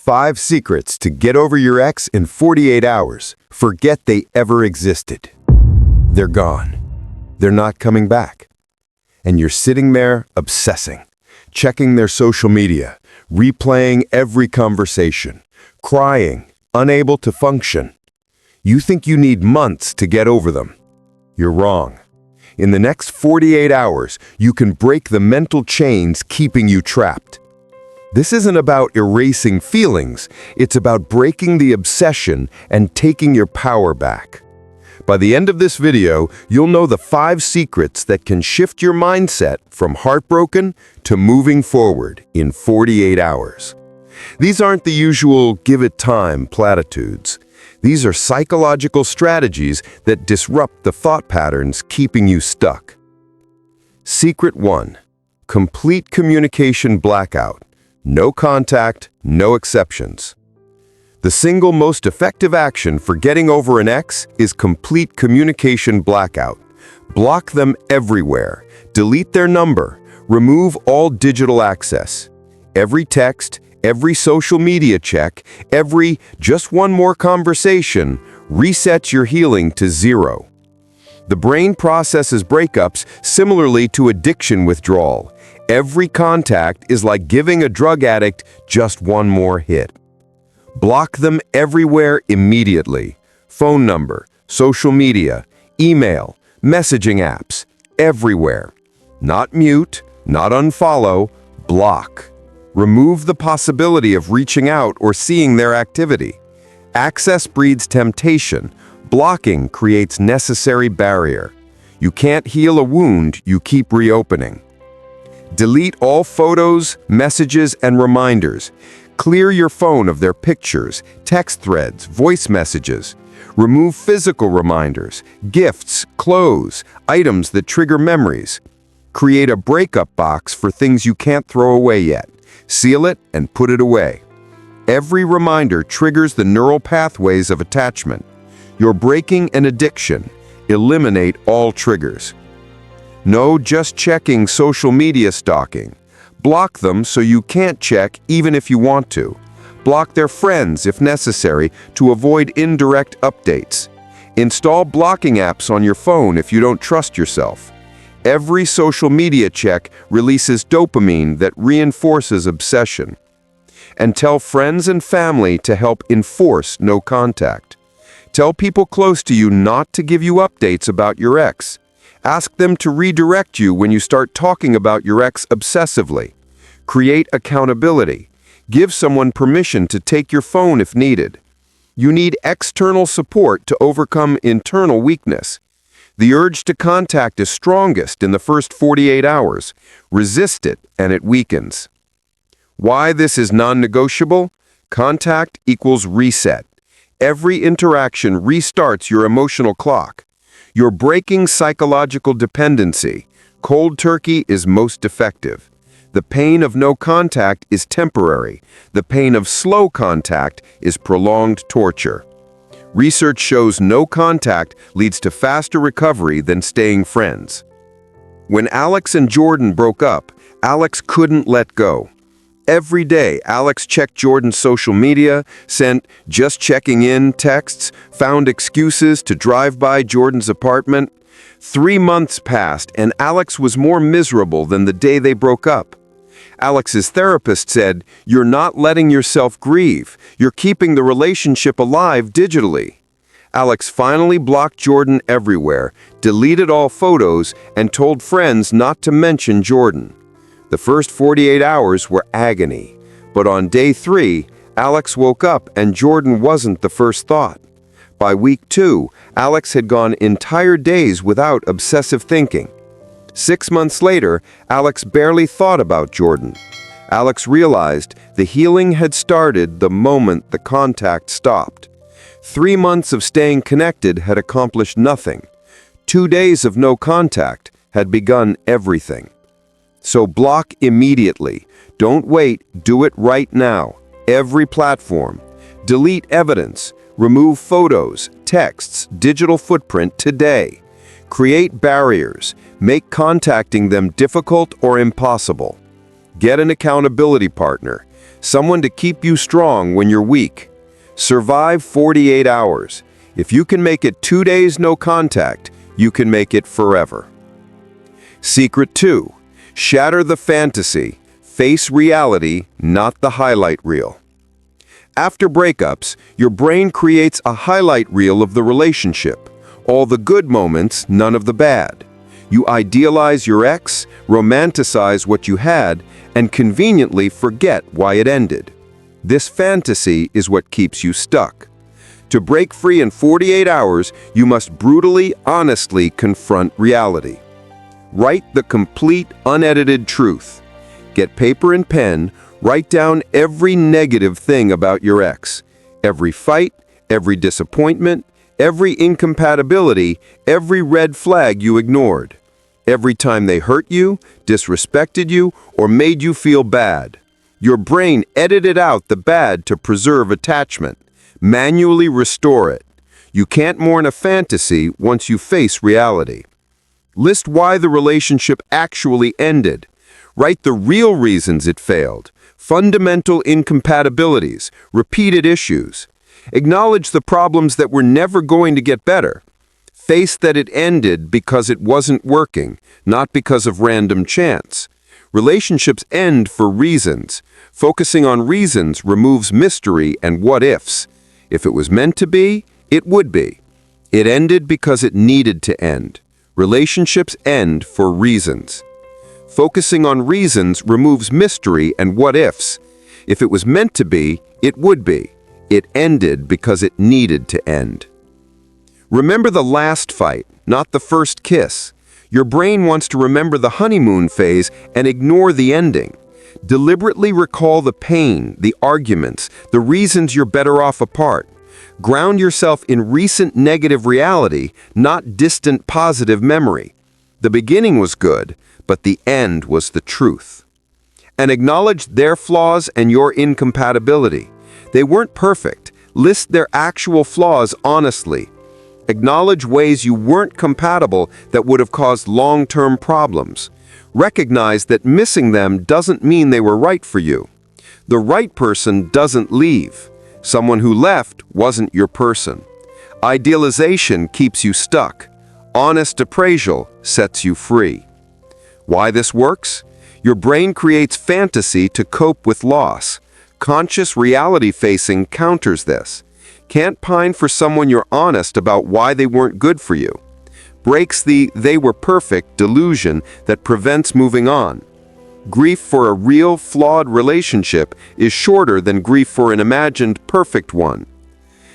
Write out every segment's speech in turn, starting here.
5 secrets to get over your ex in 48 hours. Forget they ever existed. They're gone. They're not coming back. And you're sitting there obsessing, checking their social media, replaying every conversation, crying, unable to function. You think you need months to get over them. You're wrong. In the next 48 hours, you can break the mental chains keeping you trapped. This isn't about erasing feelings, it's about breaking the obsession and taking your power back. By the end of this video, you'll know the 5 secrets that can shift your mindset from heartbroken to moving forward in 48 hours. These aren't the usual give it time platitudes. These are psychological strategies that disrupt the thought patterns keeping you stuck. Secret 1. Complete communication blackout. No contact, no exceptions. The single most effective action for getting over an ex is complete communication blackout. Block them everywhere. Delete their number. Remove all digital access. Every text, every social media check, every just one more conversation resets your healing to 0. The brain processes breakups similarly to addiction withdrawal. Every contact is like giving a drug addict just one more hit. Block them everywhere immediately. Phone number, social media, email, messaging apps, everywhere. Not mute, not unfollow, block. Remove the possibility of reaching out or seeing their activity. Access breeds temptation. Blocking creates necessary barrier. You can't heal a wound you keep reopening. Delete all photos, messages, and reminders. Clear your phone of their pictures, text threads, voice messages. Remove physical reminders, gifts, clothes, items that trigger memories. Create a breakup box for things you can't throw away yet. Seal it and put it away. Every reminder triggers the neural pathways of attachment. You're breaking an addiction. Eliminate all triggers. No just checking social media stalking. Block them so you can't check even if you want to. Block their friends if necessary to avoid indirect updates. Install blocking apps on your phone if you don't trust yourself. Every social media check releases dopamine that reinforces obsession. And tell friends and family to help enforce no contact. Tell people close to you not to give you updates about your ex. Ask them to redirect you when you start talking about your ex obsessively. Create accountability. Give someone permission to take your phone if needed. You need external support to overcome internal weakness. The urge to contact is strongest in the first 48 hours. Resist it and it weakens. Why this is non-negotiable? Contact equals reset. Every interaction restarts your emotional clock. You're breaking psychological dependency. Cold turkey is most effective. The pain of no contact is temporary. The pain of slow contact is prolonged torture. Research shows no contact leads to faster recovery than staying friends. When Alex and Jordan broke up, Alex couldn't let go. Every day, Alex checked Jordan's social media, sent just checking in texts, found excuses to drive by Jordan's apartment. 3 months passed, and Alex was more miserable than the day they broke up. Alex's therapist said, "You're not letting yourself grieve. You're keeping the relationship alive digitally." Alex finally blocked Jordan everywhere, deleted all photos, and told friends not to mention Jordan. The first 48 hours were agony, but on day 3, Alex woke up and Jordan wasn't the first thought. By week 2, Alex had gone entire days without obsessive thinking. 6 months later, Alex barely thought about Jordan. Alex realized the healing had started the moment the contact stopped. 3 months of staying connected had accomplished nothing. 2 days of no contact had begun everything. So block immediately. Don't wait, do it right now. Every platform. Delete evidence. Remove photos, texts, digital footprint today. Create barriers. Make contacting them difficult or impossible. Get an accountability partner. Someone to keep you strong when you're weak. Survive 48 hours. If you can make it 2 days no contact, you can make it forever. Secret 2. Shatter the fantasy. Face reality, not the highlight reel. After breakups, your brain creates a highlight reel of the relationship. All the good moments, none of the bad. You idealize your ex, romanticize what you had, and conveniently forget why it ended. This fantasy is what keeps you stuck. To break free in 48 hours, you must brutally, honestly confront reality. Write the complete, unedited truth. Get paper and pen, write down every negative thing about your ex. Every fight, every disappointment, every incompatibility, every red flag you ignored. Every time they hurt you, disrespected you, or made you feel bad. Your brain edited out the bad to preserve attachment. Manually restore it. You can't mourn a fantasy once you face reality. List why the relationship actually ended. Write the real reasons it failed. Fundamental incompatibilities, repeated issues. Acknowledge the problems that were never going to get better. Face that it ended because it wasn't working, not because of random chance. Relationships end for reasons. Focusing on reasons removes mystery and what-ifs. If it was meant to be, it would be. It ended because it needed to end. Relationships end for reasons. Focusing on reasons removes mystery and what-ifs. If it was meant to be, it would be. It ended because it needed to end. Remember the last fight, not the first kiss. Your brain wants to remember the honeymoon phase and ignore the ending. Deliberately recall the pain, the arguments, the reasons you're better off apart. Ground yourself in recent negative reality, not distant positive memory. The beginning was good, but the end was the truth. And acknowledge their flaws and your incompatibility. They weren't perfect. List their actual flaws honestly. Acknowledge ways you weren't compatible that would have caused long-term problems. Recognize that missing them doesn't mean they were right for you. The right person doesn't leave. Someone who left wasn't your person. Idealization keeps you stuck. Honest appraisal sets you free. Why this works? Your brain creates fantasy to cope with loss. Conscious reality facing counters this. Can't pine for someone you're honest about why they weren't good for you. Breaks the "they were perfect" delusion that prevents moving on. Grief for a real, flawed relationship is shorter than grief for an imagined perfect one.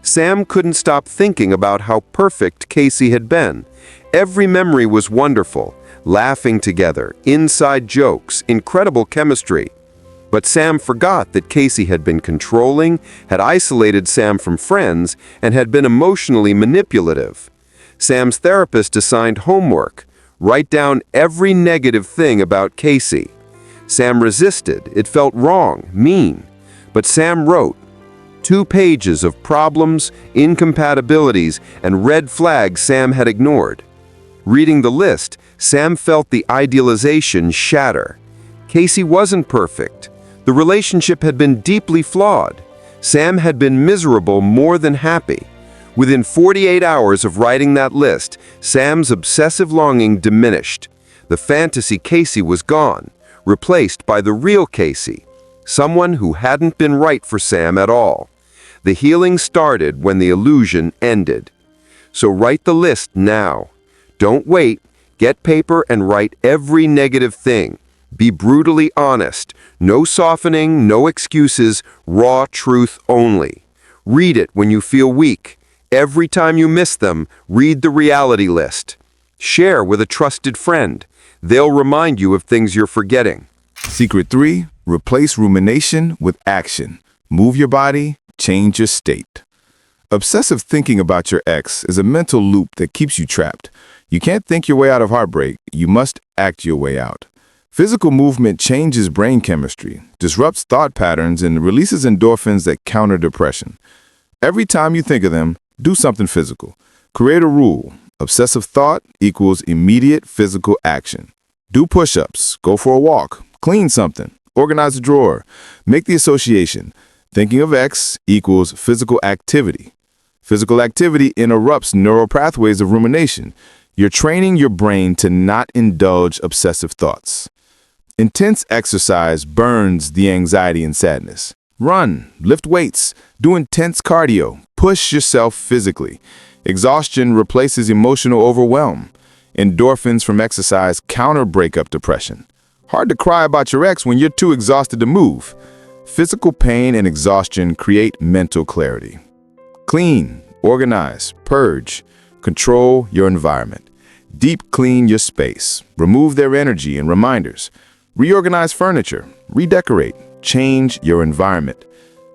Sam couldn't stop thinking about how perfect Casey had been. Every memory was wonderful. Laughing together, inside jokes, incredible chemistry. But Sam forgot that Casey had been controlling, had isolated Sam from friends, and had been emotionally manipulative. Sam's therapist assigned homework. Write down every negative thing about Casey. Sam resisted. It felt wrong, mean. But Sam wrote 2 pages of problems, incompatibilities, and red flags Sam had ignored. Reading the list, Sam felt the idealization shatter. Casey wasn't perfect. The relationship had been deeply flawed. Sam had been miserable more than happy. Within 48 hours of writing that list, Sam's obsessive longing diminished. The fantasy Casey was gone, replaced by the real Casey, someone who hadn't been right for Sam at all. The healing started when the illusion ended. So write the list now. Don't wait. Get paper and write every negative thing. Be brutally honest. No softening, no excuses, raw truth only. Read it when you feel weak. Every time you miss them, read the reality list. Share with a trusted friend. They'll remind you of things you're forgetting. Secret 3, replace rumination with action. Move your body, change your state. Obsessive thinking about your ex is a mental loop that keeps you trapped. You can't think your way out of heartbreak, you must act your way out. Physical movement changes brain chemistry, disrupts thought patterns, and releases endorphins that counter depression. Every time you think of them, do something physical. Create a rule. Obsessive thought equals immediate physical action. Do push-ups, go for a walk, clean something, Organize a drawer. Make the association. Thinking of X equals physical activity. Physical activity interrupts neural pathways of rumination. You're training your brain to not indulge obsessive thoughts. Intense exercise burns the anxiety and sadness. Run, lift weights, do intense cardio, push yourself physically. Exhaustion replaces emotional overwhelm. Endorphins from exercise counter breakup depression. Hard to cry about your ex when you're too exhausted to move. Physical pain and exhaustion create mental clarity. Clean, organize, purge, control your environment. Deep clean your space. Remove their energy and reminders. Reorganize furniture, redecorate, change your environment.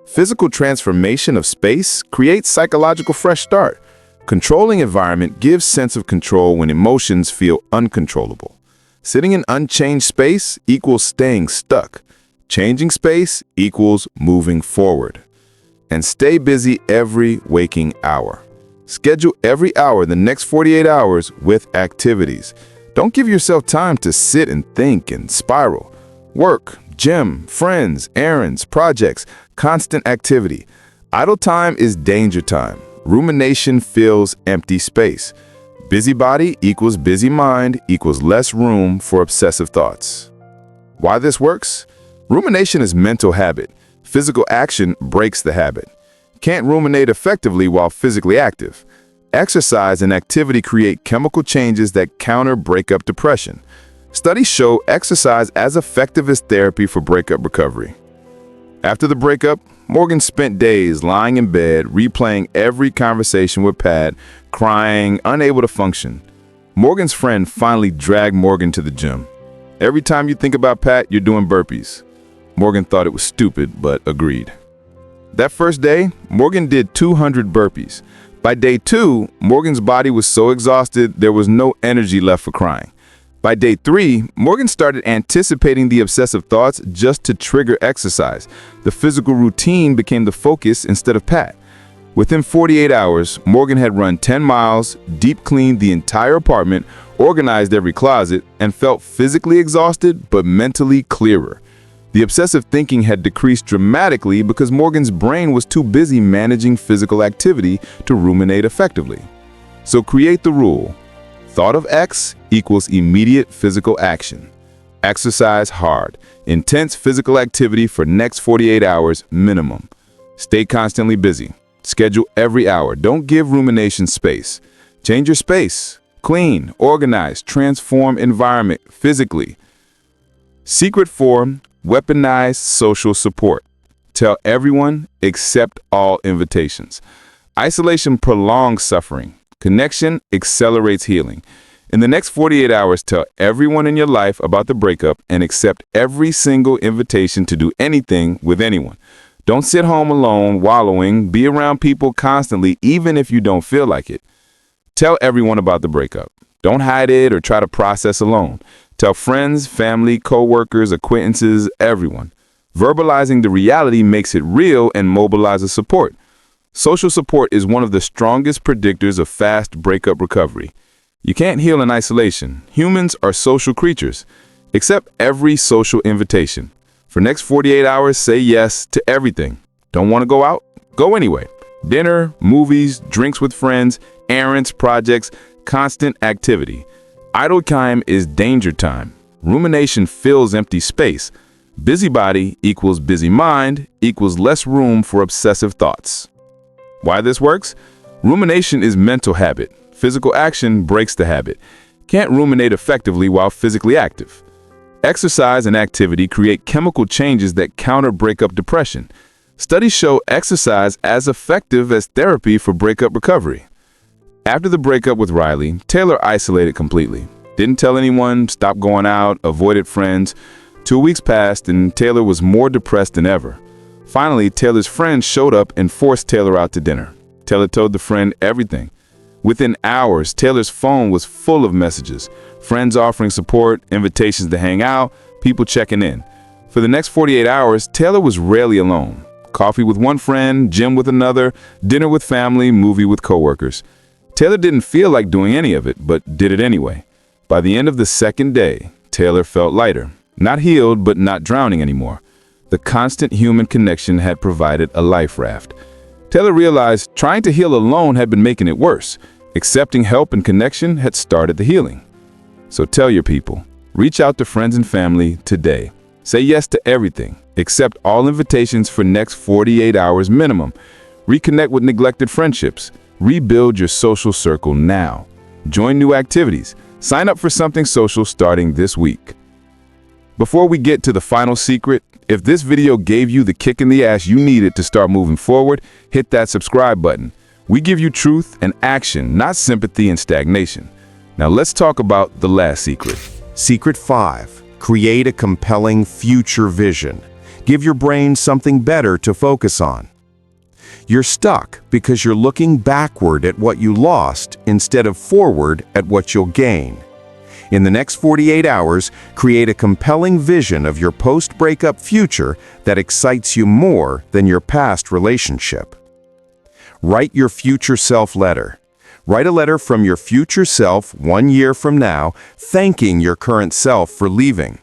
Physical transformation of space creates psychological fresh start. Controlling environment gives sense of control when emotions feel uncontrollable. Sitting in unchanged space equals staying stuck. Changing space equals moving forward. And stay busy every waking hour. Schedule every hour the next 48 hours with activities. Don't give yourself time to sit and think and spiral. Work, gym, friends, errands, projects, constant activity. Idle time is danger time. Rumination fills empty space. Busy body equals busy mind equals less room for obsessive thoughts. Why this works? Rumination is mental habit. Physical action breaks the habit. Can't ruminate effectively while physically active. Exercise and activity create chemical changes that counter breakup depression. Studies show exercise as effective as therapy for breakup recovery. After the breakup, Morgan spent days lying in bed, replaying every conversation with Pat, crying, unable to function. Morgan's friend finally dragged Morgan to the gym. Every time you think about Pat, you're doing burpees. Morgan thought it was stupid, but agreed. That first day, Morgan did 200 burpees. By day 2, Morgan's body was so exhausted there was no energy left for crying. By day 3, Morgan started anticipating the obsessive thoughts just to trigger exercise. The physical routine became the focus instead of Pat. Within 48 hours, Morgan had run 10 miles, deep cleaned the entire apartment, organized every closet, and felt physically exhausted but mentally clearer. The obsessive thinking had decreased dramatically because Morgan's brain was too busy managing physical activity to ruminate effectively. So create the rule. Thought of X equals immediate physical action. Exercise hard. Intense physical activity for next 48 hours minimum. Stay constantly busy. Schedule every hour. Don't give rumination space. Change your space. Clean, organize, transform environment physically. Secret form. Weaponize social support. Tell everyone, accept all invitations. Isolation prolongs suffering. Connection accelerates healing. In the next 48 hours, tell everyone in your life about the breakup and accept every single invitation to do anything with anyone. Don't sit home alone, wallowing. Be around people constantly, even if you don't feel like it. Tell everyone about the breakup. Don't hide it or try to process alone. Tell friends, family, co-workers, acquaintances, everyone. Verbalizing the reality makes it real and mobilizes support. Social support is one of the strongest predictors of fast breakup recovery. You can't heal in isolation. Humans are social creatures. Accept every social invitation. For next 48 hours, say yes to everything. Don't want to go out? Go anyway. Dinner, movies, drinks with friends, errands, projects, constant activity. Idle time is danger time. Rumination fills empty space. Busybody equals busy mind equals less room for obsessive thoughts. Why this works? Rumination is mental habit. Physical action breaks the habit. Can't ruminate effectively while physically active. Exercise and activity create chemical changes that counter breakup depression. Studies show exercise as effective as therapy for breakup recovery. After the breakup with Riley, Taylor isolated completely. Didn't tell anyone, stopped going out, avoided friends. 2 weeks passed and Taylor was more depressed than ever. Finally, Taylor's friend showed up and forced Taylor out to dinner. Taylor told the friend everything. Within hours, Taylor's phone was full of messages. Friends offering support, invitations to hang out, people checking in. For the next 48 hours, Taylor was rarely alone. Coffee with one friend, gym with another, dinner with family, movie with coworkers. Taylor didn't feel like doing any of it, but did it anyway. By the end of the second day, Taylor felt lighter. Not healed, but not drowning anymore. The constant human connection had provided a life raft. Taylor realized trying to heal alone had been making it worse. Accepting help and connection had started the healing. So tell your people, reach out to friends and family today. Say yes to everything. Accept all invitations for next 48 hours minimum. Reconnect with neglected friendships. Rebuild your social circle now. Join new activities. Sign up for something social starting this week. Before we get to the final secret, if this video gave you the kick in the ass you needed to start moving forward, hit that subscribe button. We give you truth and action, not sympathy and stagnation. Now let's talk about the last secret. Secret 5. Create a compelling future vision. Give your brain something better to focus on. You're stuck because you're looking backward at what you lost instead of forward at what you'll gain. In the next 48 hours, create a compelling vision of your post-breakup future that excites you more than your past relationship. Write your future self letter. Write a letter from your future self 1 year from now, thanking your current self for leaving.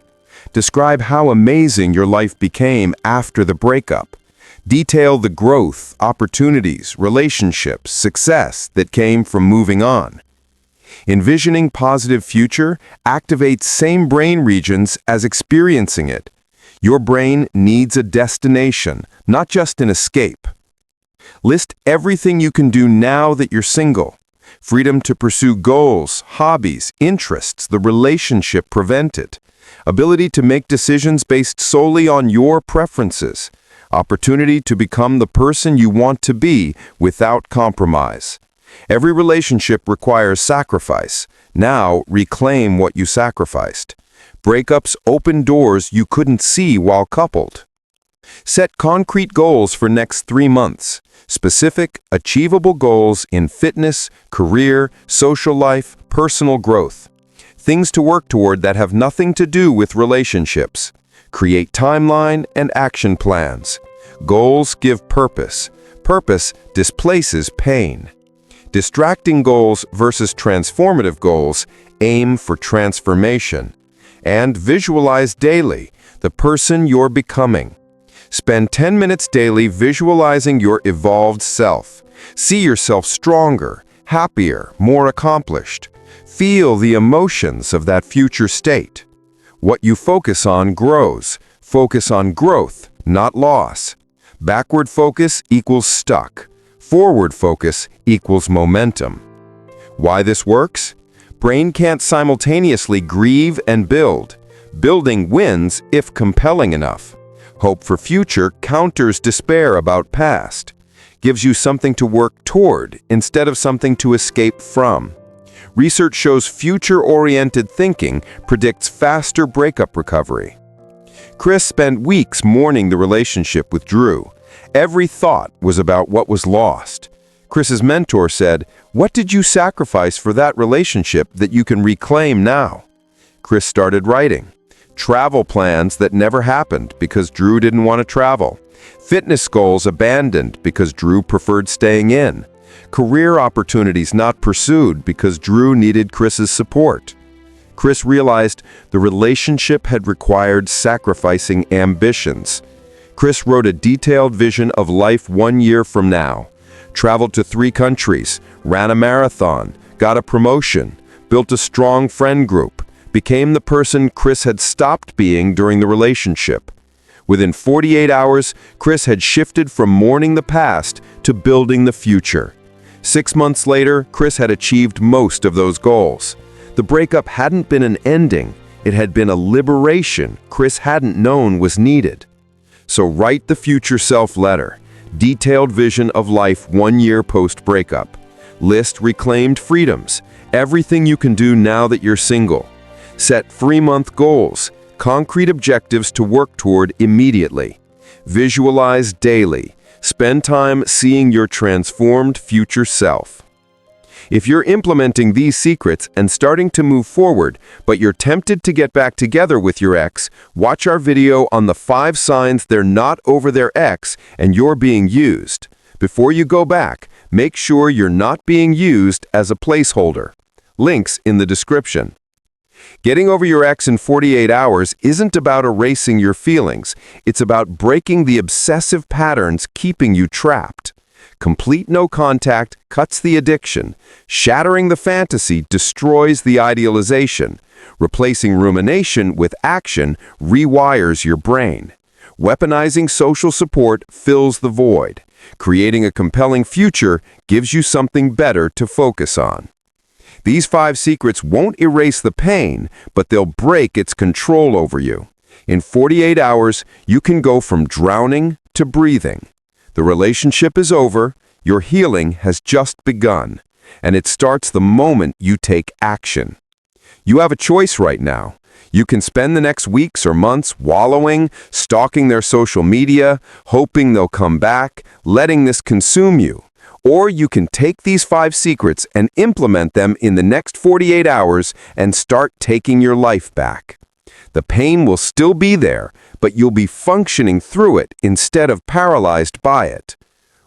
Describe how amazing your life became after the breakup. Detail the growth, opportunities, relationships, success that came from moving on. Envisioning positive future activates same brain regions as experiencing it. Your brain needs a destination, not just an escape. List everything you can do now that you're single. Freedom to pursue goals, hobbies, interests the relationship prevented. Ability to make decisions based solely on your preferences. Opportunity to become the person you want to be without compromise. Every relationship requires sacrifice. Now reclaim what you sacrificed. Breakups open doors you couldn't see while coupled. Set concrete goals for next 3 months. Specific, achievable goals in fitness, career, social life, personal growth. Things to work toward that have nothing to do with relationships. Create timeline and action plans. Goals give purpose. Purpose displaces pain. Distracting goals versus transformative goals aim for transformation. And visualize daily the person you're becoming. Spend 10 minutes daily visualizing your evolved self. See yourself stronger, happier, more accomplished. Feel the emotions of that future state. What you focus on grows. Focus on growth, not loss. Backward focus equals stuck. Forward focus equals momentum. Why this works? Brain can't simultaneously grieve and build. Building wins if compelling enough. Hope for future counters despair about past. Gives you something to work toward instead of something to escape from. Research shows future-oriented thinking predicts faster breakup recovery. Chris spent weeks mourning the relationship with Drew. Every thought was about what was lost. Chris's mentor said, "What did you sacrifice for that relationship that you can reclaim now?" Chris started writing. Travel plans that never happened because Drew didn't want to travel. Fitness goals abandoned because Drew preferred staying in. Career opportunities not pursued because Drew needed Chris's support. Chris realized the relationship had required sacrificing ambitions. Chris wrote a detailed vision of life 1 year from now. Traveled to 3 countries, ran a marathon, got a promotion, built a strong friend group, became the person Chris had stopped being during the relationship. Within 48 hours, Chris had shifted from mourning the past to building the future. 6 months later, Chris had achieved most of those goals. The breakup hadn't been an ending, it had been a liberation Chris hadn't known was needed. So write the future self letter. Detailed vision of life 1 year post-breakup. List reclaimed freedoms. Everything you can do now that you're single. Set 3-month goals. Concrete objectives to work toward immediately. Visualize daily. Spend time seeing your transformed future self. If you're implementing these secrets and starting to move forward, but you're tempted to get back together with your ex, watch our video on the 5 signs they're not over their ex and you're being used. Before you go back, make sure you're not being used as a placeholder. Links in the description. Getting over your ex in 48 hours isn't about erasing your feelings. It's about breaking the obsessive patterns keeping you trapped. Complete no contact cuts the addiction. Shattering the fantasy destroys the idealization. Replacing rumination with action rewires your brain. Weaponizing social support fills the void. Creating a compelling future gives you something better to focus on. These 5 secrets won't erase the pain, but they'll break its control over you. In 48 hours, you can go from drowning to breathing. The relationship is over, your healing has just begun, and it starts the moment you take action. You have a choice right now. You can spend the next weeks or months wallowing, stalking their social media, hoping they'll come back, letting this consume you. Or you can take these 5 secrets and implement them in the next 48 hours and start taking your life back. The pain will still be there, but you'll be functioning through it instead of paralyzed by it.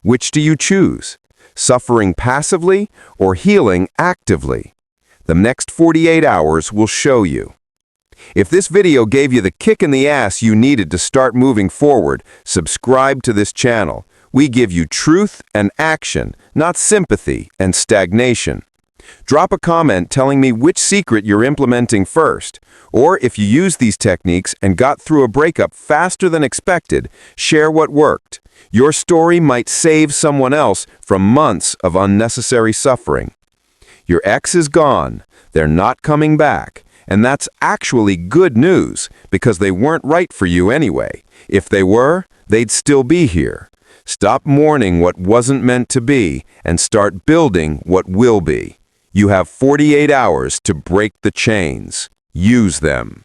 Which do you choose? Suffering passively or healing actively? The next 48 hours will show you. If this video gave you the kick in the ass you needed to start moving forward, subscribe to this channel. We give you truth and action, not sympathy and stagnation. Drop a comment telling me which secret you're implementing first. Or if you use these techniques and got through a breakup faster than expected, share what worked. Your story might save someone else from months of unnecessary suffering. Your ex is gone. They're not coming back. And that's actually good news because they weren't right for you anyway. If they were, they'd still be here. Stop mourning what wasn't meant to be and start building what will be. You have 48 hours to break the chains. Use them.